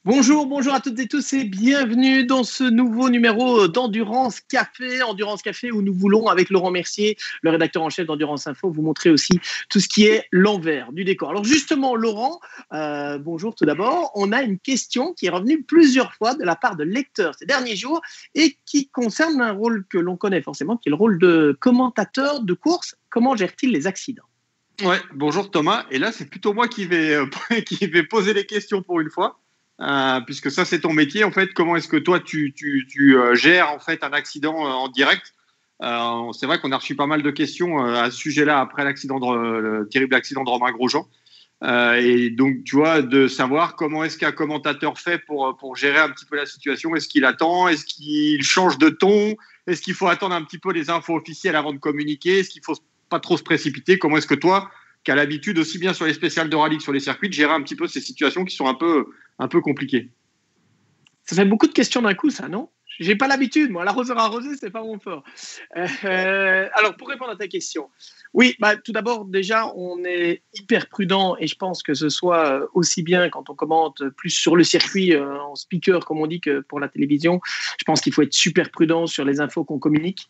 Bonjour, bonjour à toutes et tous et bienvenue dans ce nouveau numéro d'Endurance Café où nous voulons, avec Laurent Mercier, le rédacteur en chef d'Endurance Info, vous montrer aussi tout ce qui est l'envers du décor. Alors justement, Laurent, bonjour tout d'abord. On a une question qui est revenue plusieurs fois de la part de lecteurs ces derniers jours et qui concerne un rôle que l'on connaît forcément, qui est le rôle de commentateur de course. Comment gère-t-il les accidents ? Ouais, bonjour Thomas. Et là, c'est plutôt moi qui vais, qui vais poser les questions pour une fois. Puisque ça c'est ton métier en fait. Comment est-ce que toi tu gères en fait un accident en direct? C'est vrai qu'on a reçu pas mal de questions à ce sujet-là après le terrible accident de Romain Grosjean. Et donc tu vois, de savoir comment est-ce qu'un commentateur fait pour gérer un petit peu la situation. Est-ce qu'il attend? Est-ce qu'il change de ton? Est-ce qu'il faut attendre un petit peu les infos officielles avant de communiquer? Est-ce qu'il faut pas trop se précipiter? Comment est-ce que toi, qui as l'habitude aussi bien sur les spéciales de rallye que sur les circuits, de gérer un petit peu ces situations qui sont un peu compliquées? Ça fait beaucoup de questions d'un coup, ça, non ? J'ai pas l'habitude, moi. L'arroseur arrosé, c'est pas mon fort. Alors, pour répondre à ta question, oui, tout d'abord, déjà, on est hyper prudent et je pense que ce soit aussi bien quand on commente plus sur le circuit en speaker, comme on dit, que pour la télévision. Je pense qu'il faut être super prudent sur les infos qu'on communique.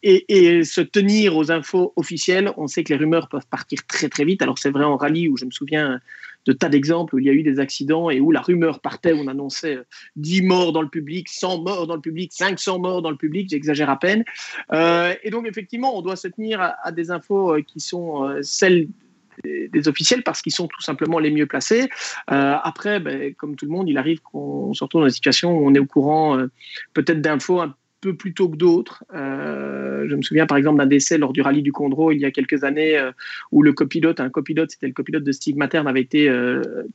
Et se tenir aux infos officielles. On sait que les rumeurs peuvent partir très très vite. Alors c'est vrai en rallye où je me souviens de tas d'exemples où il y a eu des accidents et où la rumeur partait, où on annonçait 10 morts dans le public, 100 morts dans le public, 500 morts dans le public, j'exagère à peine. Et donc effectivement, on doit se tenir à des infos qui sont celles des officiels parce qu'ils sont tout simplement les mieux placés. Après, comme tout le monde, il arrive qu'on se retrouve dans une situation où on est au courant peut-être d'infos un peu plus tôt que d'autres. Je me souviens par exemple d'un décès lors du rallye du Condro il y a quelques années où un copilote, c'était le copilote de Steve Materne, avait été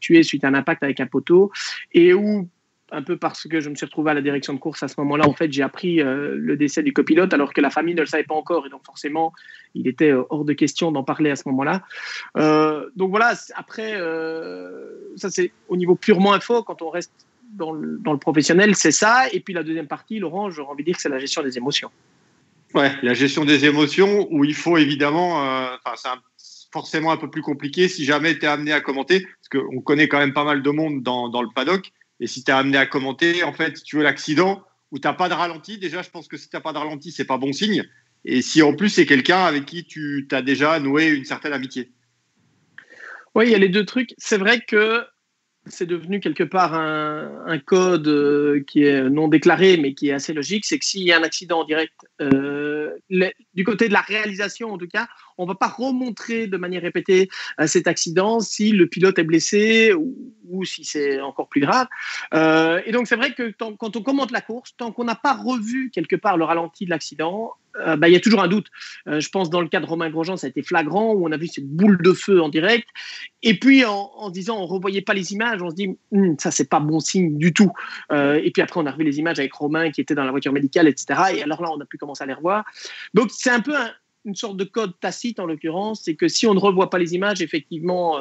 tué suite à un impact avec un poteau et où un peu parce que je me suis retrouvé à la direction de course à ce moment-là, en fait, j'ai appris le décès du copilote alors que la famille ne le savait pas encore et donc forcément, il était hors de question d'en parler à ce moment-là. Donc voilà, après, ça c'est au niveau purement info, quand on reste dans le professionnel, c'est ça. Et puis la deuxième partie, Laurent, j'aurais envie de dire que c'est la gestion des émotions. Ouais, la gestion des émotions où il faut évidemment, c'est forcément un peu plus compliqué si jamais tu es amené à commenter, parce qu'on connaît quand même pas mal de monde dans le paddock, et si tu es amené à commenter, en fait, si tu veux l'accident où tu n'as pas de ralenti, déjà je pense que si tu n'as pas de ralenti, c'est pas bon signe, et si en plus c'est quelqu'un avec qui tu as déjà noué une certaine amitié. Oui, il y a les deux trucs. C'est vrai que c'est devenu quelque part un code qui est non déclaré, mais qui est assez logique. C'est que s'il y a un accident en direct, du côté de la réalisation en tout cas, on ne va pas remontrer de manière répétée cet accident si le pilote est blessé ou si c'est encore plus grave. Et donc c'est vrai que quand on commente la course, tant qu'on n'a pas revu quelque part le ralenti de l'accident, il y a toujours un doute. Je pense dans le cas de Romain Grosjean, ça a été flagrant, où on a vu cette boule de feu en direct. Et puis en disant, on ne revoyait pas les images, on se dit, ça, c'est pas bon signe du tout. Et puis après, on a revu les images avec Romain qui était dans la voiture médicale, etc. Et alors là, on a pu commencer à les revoir. Donc c'est un peu une sorte de code tacite en l'occurrence, c'est que si on ne revoit pas les images, effectivement,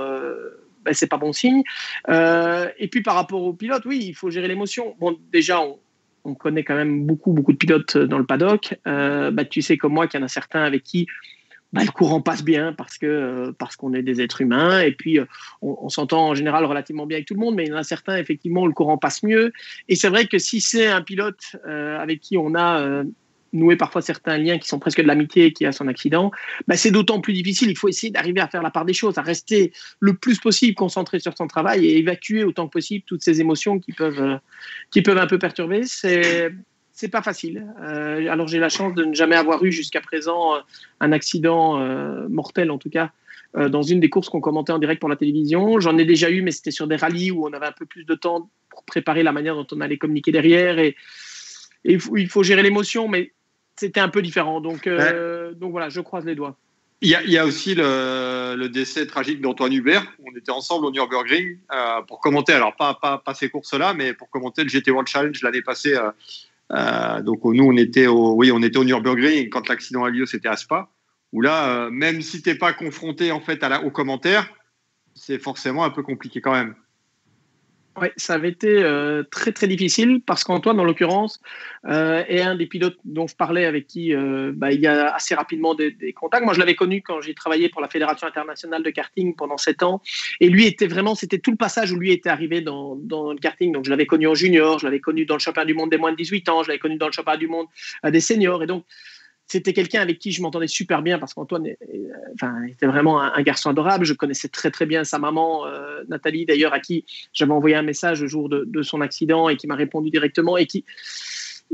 c'est pas bon signe. Et puis par rapport aux pilotes, oui, il faut gérer l'émotion. Bon, déjà, on connaît quand même beaucoup de pilotes dans le paddock. Tu sais comme moi qu'il y en a certains avec qui le courant passe bien parce qu'on est des êtres humains et puis on s'entend en général relativement bien avec tout le monde, mais il y en a certains, effectivement, où le courant passe mieux. Et c'est vrai que si c'est un pilote avec qui on a noué parfois certains liens qui sont presque de l'amitié et qui a son accident, c'est d'autant plus difficile. Il faut essayer d'arriver à faire la part des choses, à rester le plus possible concentré sur son travail et évacuer autant que possible toutes ces émotions qui peuvent un peu perturber. C'est pas facile. Alors j'ai la chance de ne jamais avoir eu jusqu'à présent un accident mortel en tout cas dans une des courses qu'on commentait en direct pour la télévision. J'en ai déjà eu, mais c'était sur des rallyes où on avait un peu plus de temps pour préparer la manière dont on allait communiquer derrière et il faut gérer l'émotion, mais c'était un peu différent. Donc voilà, je croise les doigts. Il y a aussi le décès tragique d'Antoine Hubert. On était ensemble au Nürburgring pour commenter, alors pas ces courses-là, mais pour commenter le GT World Challenge l'année passée. Donc nous, on était au Nürburgring quand l'accident a lieu, c'était à Spa. Où là, même si t'es pas confronté en fait aux commentaires, c'est forcément un peu compliqué quand même. Oui, ça avait été très très difficile parce qu'Antoine, en l'occurrence, est un des pilotes dont je parlais avec qui il y a assez rapidement des contacts. Moi, je l'avais connu quand j'ai travaillé pour la Fédération internationale de karting pendant 7 ans. Et lui c'était tout le passage où lui était arrivé dans le karting. Donc, je l'avais connu en junior, je l'avais connu dans le championnat du monde des moins de 18 ans, je l'avais connu dans le championnat du monde des seniors. Et donc, c'était quelqu'un avec qui je m'entendais super bien parce qu'Antoine était vraiment un garçon adorable. Je connaissais très très bien sa maman, Nathalie d'ailleurs, à qui j'avais envoyé un message le jour de son accident et qui m'a répondu directement et qui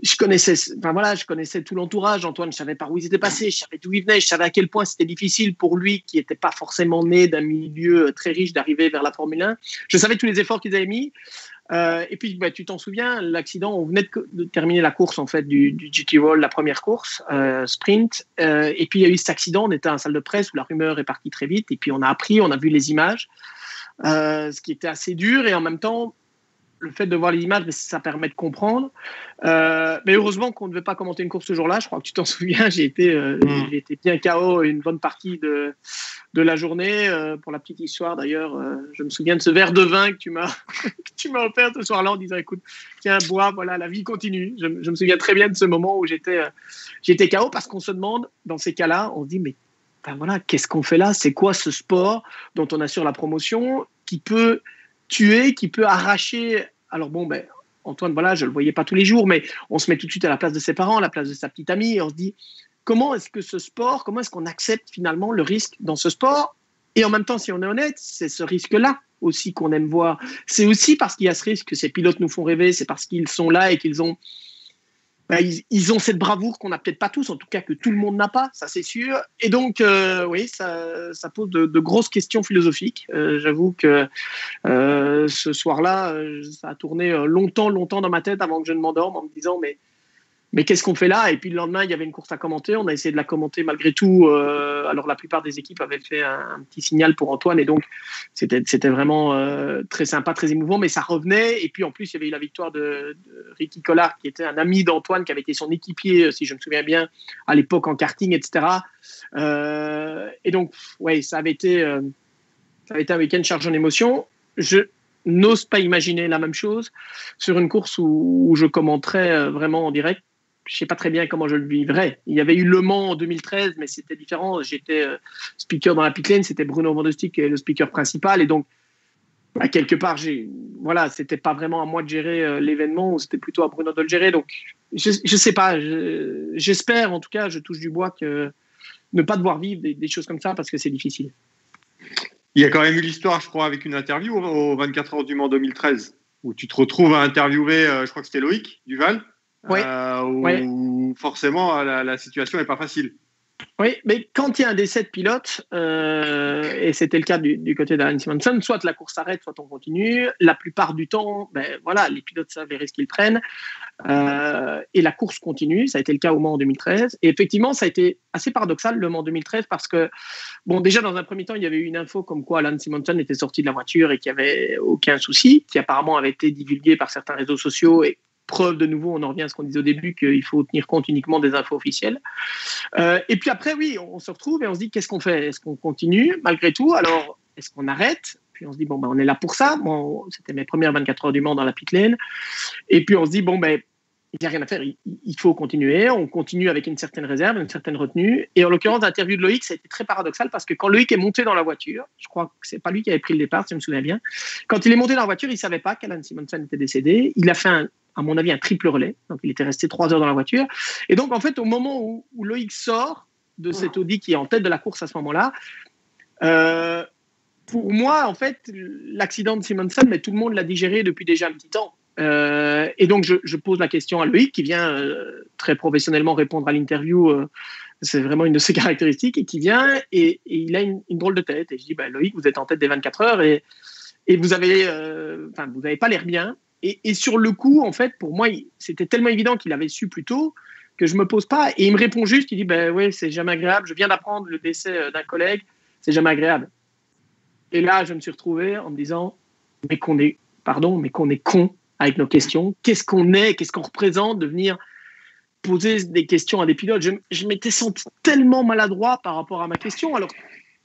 je connaissais tout l'entourage. Antoine, je savais par où ils étaient passés, je savais d'où il venait, je savais à quel point c'était difficile pour lui qui n'était pas forcément né d'un milieu très riche d'arriver vers la Formule 1. Je savais tous les efforts qu'ils avaient mis. Et puis, tu t'en souviens, l'accident, on venait de terminer la course en fait du GT World, la première course, sprint. Et puis, il y a eu cet accident, on était en salle de presse où la rumeur est partie très vite. Et puis, on a vu les images, ce qui était assez dur. Et en même temps, le fait de voir les images, ça permet de comprendre. Mais heureusement qu'on ne devait pas commenter une course ce jour-là. Je crois que tu t'en souviens, j'ai été bien KO une bonne partie de la journée. Pour la petite histoire, d'ailleurs, je me souviens de ce verre de vin que tu m'as offert ce soir-là en disant, écoute, tiens, bois, voilà, la vie continue. Je me souviens très bien de ce moment où j'étais KO parce qu'on se demande, dans ces cas-là, on se dit, mais voilà, qu'est-ce qu'on fait là? C'est quoi ce sport dont on assure la promotion qui peut tuer, qui peut arracher. Alors Antoine, voilà, je le voyais pas tous les jours, mais on se met tout de suite à la place de ses parents, à la place de sa petite amie, et on se dit comment est-ce qu'on accepte finalement le risque dans ce sport? Et en même temps, si on est honnête, c'est ce risque-là aussi qu'on aime voir. C'est aussi parce qu'il y a ce risque que ces pilotes nous font rêver, c'est parce qu'ils sont là et qu'ils ont ils ont cette bravoure qu'on n'a peut-être pas tous, en tout cas que tout le monde n'a pas, ça c'est sûr. Et donc, oui, ça pose de grosses questions philosophiques. J'avoue que ce soir-là, ça a tourné longtemps dans ma tête avant que je ne m'endorme en me disant mais qu'est-ce qu'on fait là? Et puis le lendemain, il y avait une course à commenter. On a essayé de la commenter malgré tout. Alors la plupart des équipes avaient fait un petit signal pour Antoine. Et donc, c'était vraiment très sympa, très émouvant. Mais ça revenait. Et puis en plus, il y avait eu la victoire de Ricky Collard, qui était un ami d'Antoine, qui avait été son équipier, si je me souviens bien, à l'époque en karting, etc. Et donc, ouais, ça avait été un week-end chargé en émotions. Je n'ose pas imaginer la même chose sur une course où je commenterais vraiment en direct. Je ne sais pas très bien comment je le vivrais. Il y avait eu Le Mans en 2013, mais c'était différent. J'étais speaker dans la pit lane, c'était Bruno Van de Stick le speaker principal. Et donc, quelque part, c'était pas vraiment à moi de gérer l'événement, c'était plutôt à Bruno de le gérer. Donc, je ne sais pas. J'espère, en tout cas, je touche du bois, que ne pas devoir vivre des choses comme ça parce que c'est difficile. Il y a quand même eu l'histoire, je crois, avec une interview aux 24 heures du Mans 2013, où tu te retrouves à interviewer, je crois que c'était Loïc Duval. Oui. Où forcément la situation n'est pas facile. Oui, mais quand il y a un décès de pilote, et c'était le cas du côté d'Alan Simonsen, soit la course s'arrête, soit on continue. La plupart du temps, les pilotes savent les risques qu'ils prennent. Et la course continue. Ça a été le cas au Mans en 2013. Et effectivement, ça a été assez paradoxal, le Mans 2013, parce que, déjà, dans un premier temps, il y avait eu une info comme quoi Alan Simonsen était sorti de la voiture et qu'il n'y avait aucun souci, qui apparemment avait été divulgué par certains réseaux sociaux. Et preuve, de nouveau, on en revient à ce qu'on disait au début, qu'il faut tenir compte uniquement des infos officielles. Et puis après, oui, on se retrouve et on se dit, qu'est-ce qu'on fait? Est-ce qu'on continue malgré tout? Alors, est-ce qu'on arrête? Puis on se dit, on est là pour ça. C'était mes premières 24 heures du Mans dans la pit lane. Et puis on se dit, il n'y a rien à faire, il faut continuer. On continue avec une certaine réserve, une certaine retenue. Et en l'occurrence, l'interview de Loïc, ça a été très paradoxal parce que quand Loïc est monté dans la voiture, je crois que ce n'est pas lui qui avait pris le départ, si je me souviens bien. Quand il est monté dans la voiture, il ne savait pas qu'Alan Simonsen était décédé. Il a fait à mon avis, un triple relais. Donc, il était resté 3 heures dans la voiture. Et donc, en fait, au moment où Loïc sort de cet Audi qui est en tête de la course à ce moment-là, pour moi, en fait, l'accident de Simonsen, mais tout le monde l'a digéré depuis déjà un petit temps. Et donc, je pose la question à Loïc, qui vient très professionnellement répondre à l'interview. C'est vraiment une de ses caractéristiques. Et qui vient et il a une drôle de tête. Et je dis, Loïc, vous êtes en tête des 24 heures et vous n'avez pas l'air bien. Et sur le coup, en fait, pour moi, c'était tellement évident qu'il avait su plus tôt que je ne me pose pas. Et il me répond juste, il dit, oui, c'est jamais agréable. Je viens d'apprendre le décès d'un collègue, c'est jamais agréable. Et là, je me suis retrouvé en me disant, mais qu'on est con avec nos questions. Qu'est-ce qu'on représente de venir poser des questions à des pilotes? Je m'étais senti tellement maladroit par rapport à ma question. Alors,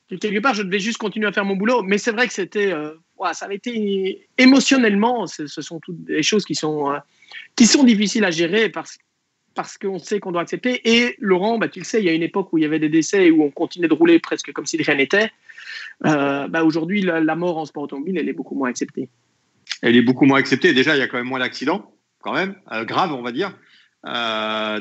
quelque part, je devais juste continuer à faire mon boulot. Mais c'est vrai que c'était ouais, ça avait été émotionnellement, ce sont toutes des choses qui sont difficiles à gérer parce qu'on sait qu'on doit accepter. Et Laurent, tu le sais, il y a une époque où il y avait des décès où on continuait de rouler presque comme si de rien n'était. Aujourd'hui, la mort en sport automobile, elle est beaucoup moins acceptée. Elle est beaucoup moins acceptée. Déjà, il y a quand même moins d'accidents, quand même, graves, on va dire.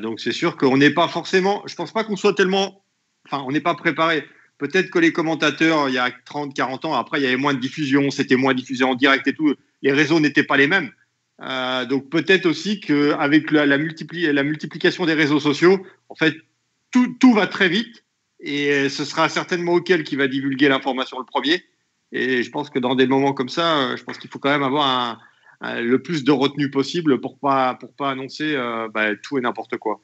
Donc, c'est sûr qu'on n'est pas forcément. Je pense pas qu'on soit tellement. Enfin, on n'est pas préparé. Peut-être que les commentateurs, il y a 30, 40 ans, après, il y avait moins de diffusion, c'était moins diffusé en direct et tout. Les réseaux n'étaient pas les mêmes. Donc, peut-être aussi qu'avec la multiplication des réseaux sociaux, en fait, tout va très vite. Et ce sera certainement auquel qui va divulguer l'information le premier. Et je pense que dans des moments comme ça, je pense qu'il faut quand même avoir le plus de retenue possible pour pas annoncer tout et n'importe quoi.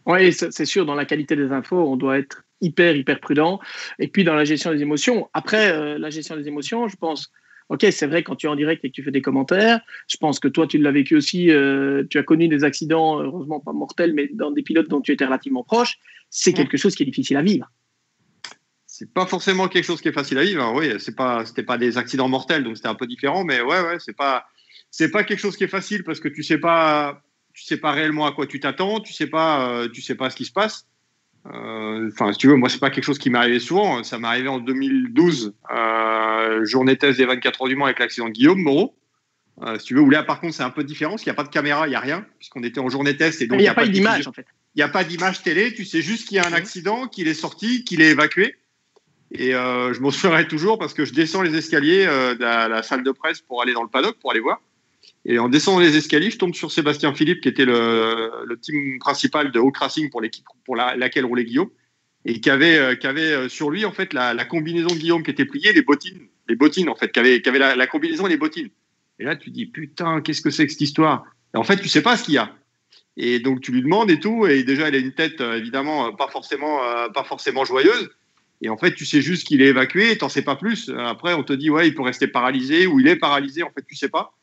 Oui, c'est sûr, dans la qualité des infos, on doit être hyper prudent. Et puis dans la gestion des émotions. Après, la gestion des émotions, je pense, ok, c'est vrai quand tu es en direct et que tu fais des commentaires. Je pense que toi, tu l'as vécu aussi. Tu as connu des accidents, heureusement pas mortels, mais dans des pilotes dont tu étais relativement proche. C'est quelque chose qui est difficile à vivre. C'est pas forcément quelque chose qui est facile à vivre. Hein. Oui, c'était pas des accidents mortels, donc c'était un peu différent. Mais ouais, c'est pas quelque chose qui est facile parce que tu sais pas réellement à quoi tu t'attends, tu sais pas ce qui se passe. Enfin, si tu veux, moi c'est pas quelque chose qui m'est arrivé souvent. Ça m'est arrivé en 2012, journée test des 24 heures du Mans avec l'accident de Guillaume Moreau. Si tu veux, où là par contre c'est un peu différent, parce qu'il n'y a pas de caméra, il n'y a rien, puisqu'on était en journée test et donc il n'y a pas d'image en fait. Il n'y a pas d'image télé. Tu sais juste qu'il y a un accident, qu'il est sorti, qu'il est évacué. Et je m'en souviendrai toujours parce que je descends les escaliers de la salle de presse pour aller dans le paddock, pour aller voir. Et en descendant les escaliers, je tombe sur Sébastien Philippe, qui était le team principal de Hawk Racing pour l'équipe pour laquelle roulait Guillaume, et qui avait sur lui en fait la combinaison de Guillaume qui était pliée, les bottines en fait, qui avait la combinaison et les bottines. Et là, tu dis putain, qu'est-ce que c'est que cette histoire? Et en fait, tu sais pas ce qu'il y a. Et donc tu lui demandes et tout, et déjà elle a une tête évidemment pas forcément joyeuse. Et en fait, tu sais juste qu'il est évacué, et t'en sais pas plus. Après, on te dit ouais, il peut rester paralysé ou il est paralysé. En fait, tu sais pas.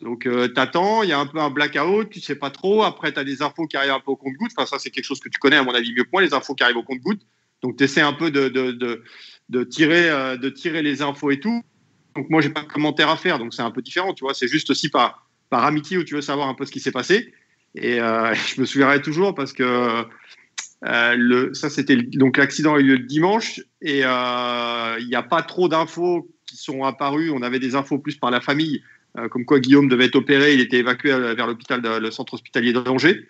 Donc t'attends, il y a un peu un blackout, tu sais pas trop. Après, t'as des infos qui arrivent un peu au compte-gouttes. Enfin, ça c'est quelque chose que tu connais à mon avis mieux que moi, les infos qui arrivent au compte-gouttes. Donc t'essaies un peu de tirer les infos et tout. Donc moi, j'ai pas de commentaire à faire, donc c'est un peu différent, tu vois. C'est juste aussi par amitié où tu veux savoir un peu ce qui s'est passé. Et je me souviendrai toujours parce que ça c'était donc l'accident a eu lieu le dimanche et il n'y a pas trop d'infos qui sont apparues. On avait des infos plus par la famille, comme quoi Guillaume devait être opéré, il était évacué vers le centre hospitalier d'Angers.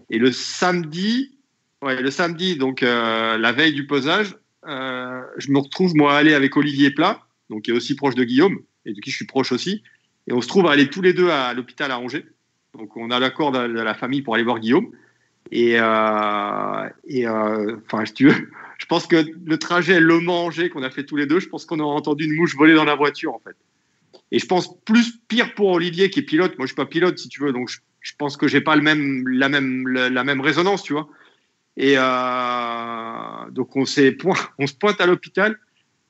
Et le samedi, donc la veille du posage, je me retrouve moi à aller avec Olivier Plat, donc qui est aussi proche de Guillaume et de qui je suis proche aussi, et on se trouve à aller tous les deux à l'hôpital à Angers. Donc on a l'accord de la famille pour aller voir Guillaume. Et enfin, si tu veux, je pense que le trajet Le Mans-Angers qu'on a fait tous les deux, je pense qu'on aura entendu une mouche voler dans la voiture, en fait. Et je pense pire pour Olivier qui est pilote. Moi, je suis pas pilote, si tu veux, donc je pense que j'ai pas la même résonance, tu vois. Et donc on se pointe à l'hôpital.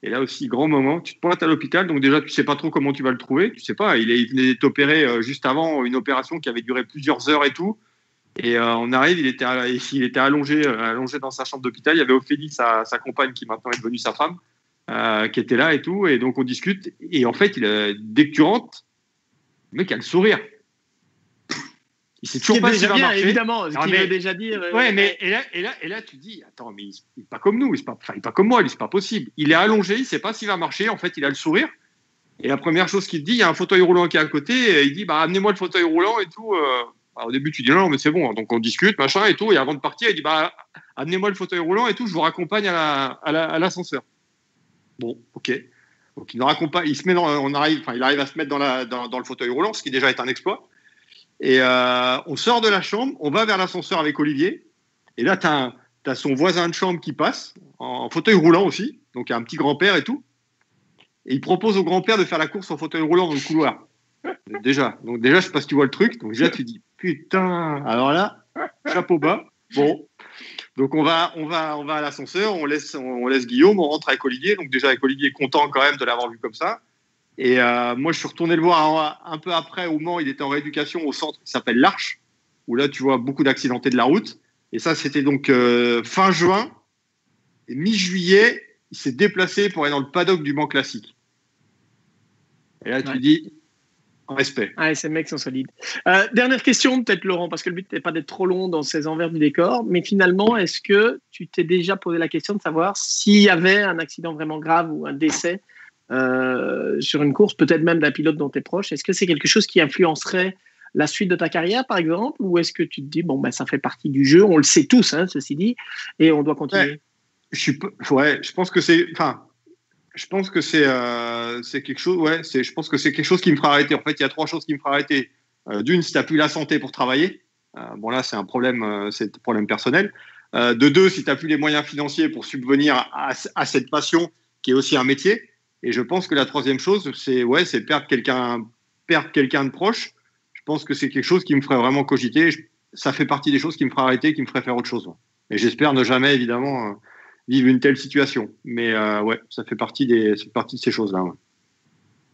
Et là aussi, grand moment, tu te pointes à l'hôpital, donc déjà tu sais pas trop comment tu vas le trouver. Tu sais pas, il venait d'être opéré juste avant une opération qui avait duré plusieurs heures et tout. Et on arrive, il était allongé dans sa chambre d'hôpital. Il y avait Ophélie, sa compagne, qui maintenant est devenue sa femme, qui était là et tout. Et donc on discute. Et en fait, dès que tu rentres, le mec a le sourire. Il sait toujours pas si ça va marcher. Évidemment, ce qu'il veut déjà dire. Ouais, mais et là, tu dis, attends, mais il n'est pas comme nous, il n'est pas comme moi, c'est pas possible. Il est allongé, il sait pas s'il va marcher. En fait, il a le sourire. Et la première chose qu'il te dit, il y a un fauteuil roulant qui est à côté. Et il dit, amenez-moi le fauteuil roulant et tout. Au début, tu dis non, mais c'est bon. Donc, on discute, machin et tout. Et avant de partir, il dit amenez-moi le fauteuil roulant et tout. Je vous raccompagne à l'ascenseur. Bon, ok. Donc, il nous raccompagne. Il arrive à se mettre dans le fauteuil roulant, ce qui déjà est un exploit. Et on sort de la chambre, on va vers l'ascenseur avec Olivier. Et là, t'as son voisin de chambre qui passe en fauteuil roulant aussi. Donc, il y a un petit grand-père et tout. Et il propose au grand-père de faire la course en fauteuil roulant dans le couloir. Déjà, je sais pas si tu vois le truc. Donc déjà, tu dis putain. Alors là, chapeau bas. Bon, donc on va à l'ascenseur, on laisse Guillaume, on rentre avec Olivier. Donc déjà avec Olivier, content quand même de l'avoir vu comme ça. Et moi, je suis retourné le voir un peu après au Mans. Il était en rééducation au centre qui s'appelle l'Arche, où là tu vois beaucoup d'accidentés de la route. Et ça, c'était donc fin juin. Et mi-juillet, il s'est déplacé pour aller dans le paddock du Mans Classique. Et là, tu dis, respect. Ah, ces mecs sont solides. Dernière question, peut-être, Laurent, parce que le but n'est pas d'être trop long dans ces envers du décor, mais finalement, est-ce que tu t'es déjà posé la question de savoir s'il y avait un accident vraiment grave ou un décès sur une course, peut-être même d'un pilote dont tu es proche? Est-ce que c'est quelque chose qui influencerait la suite de ta carrière, par exemple, ou est-ce que tu te dis, bon, ben, ça fait partie du jeu, on le sait tous, hein, ceci dit, et on doit continuer? Je pense que c'est... Enfin, je pense que c'est quelque chose. Ouais, je pense que c'est quelque chose qui me fera arrêter. En fait, il y a 3 choses qui me fera arrêter. D'une, si tu n'as plus la santé pour travailler. Bon, là, c'est un problème personnel. De 2, si tu n'as plus les moyens financiers pour subvenir à cette passion qui est aussi un métier. Et je pense que la 3e chose, c'est perdre quelqu'un de proche. Je pense que c'est quelque chose qui me ferait vraiment cogiter. Ça fait partie des choses qui me fera arrêter, qui me ferait faire autre chose. Et j'espère ne jamais, évidemment, vivre une telle situation. Mais ouais, ça fait partie de ces choses-là. Ouais.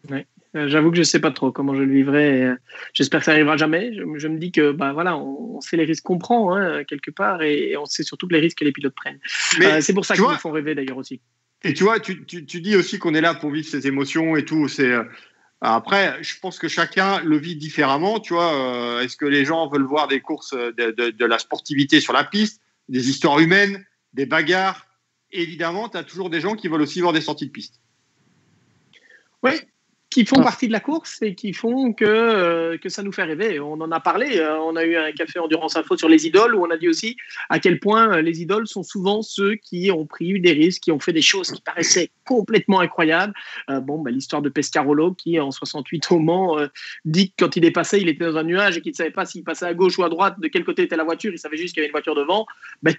Ouais. J'avoue que je ne sais pas trop comment je le vivrai. J'espère que ça n'arrivera jamais. Je me dis que voilà, on sait les risques qu'on prend, hein, quelque part, et on sait surtout les risques que les pilotes prennent. C'est pour ça qu'ils nous font rêver d'ailleurs aussi. Et tu vois, tu dis aussi qu'on est là pour vivre ces émotions et tout. Après, je pense que chacun le vit différemment. Tu vois, est-ce que les gens veulent voir des courses de la sportivité sur la piste, des histoires humaines, des bagarres? Évidemment, tu as toujours des gens qui veulent aussi voir des sorties de piste. Oui, qui font partie de la course et qui font que ça nous fait rêver. On en a parlé, on a eu un café Endurance Info sur les idoles où on a dit aussi à quel point les idoles sont souvent ceux qui ont pris des risques, qui ont fait des choses qui paraissaient complètement incroyables. L'histoire de Pescarolo qui, en 68 au Mans, dit que quand il est passé, il était dans un nuage et qu'il ne savait pas s'il passait à gauche ou à droite, de quel côté était la voiture, il savait juste qu'il y avait une voiture devant.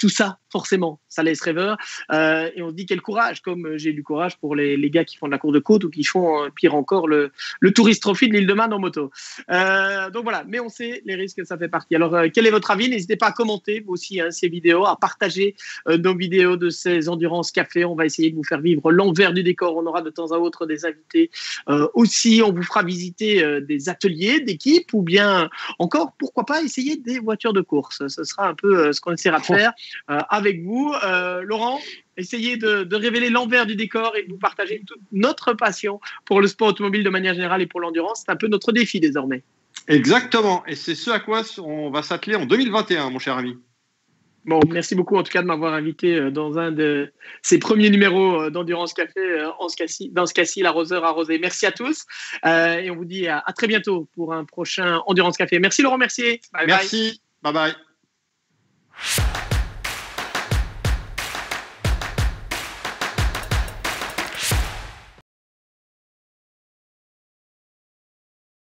Tout ça, forcément, ça laisse rêveur. Et on se dit quel courage, comme j'ai du courage pour les gars qui font de la course de côte ou qui font, pire encore, le Tourist Trophy de l'île de Man en moto. Donc voilà, mais on sait les risques que ça fait partie. Alors, quel est votre avis? N'hésitez pas à commenter, vous aussi, ces vidéos, à partager nos vidéos de ces Endurance Café. On va essayer de vous faire vivre l'envers du décor. On aura de temps à autre des invités. Aussi, on vous fera visiter des ateliers d'équipe ou bien encore, pourquoi pas, essayer des voitures de course. Ce sera un peu ce qu'on essaiera de faire avec vous. Laurent, essayez de révéler l'envers du décor et de vous partager toute notre passion pour le sport automobile de manière générale et pour l'endurance. C'est un peu notre défi désormais. Exactement. Et c'est ce à quoi on va s'atteler en 2021, mon cher ami. Bon, merci beaucoup en tout cas de m'avoir invité dans un de ces premiers numéros d'Endurance Café dans ce cas-ci, l'arroseur arrosé. Merci à tous et on vous dit à très bientôt pour un prochain Endurance Café. Merci Laurent Mercier. Merci. Bye bye.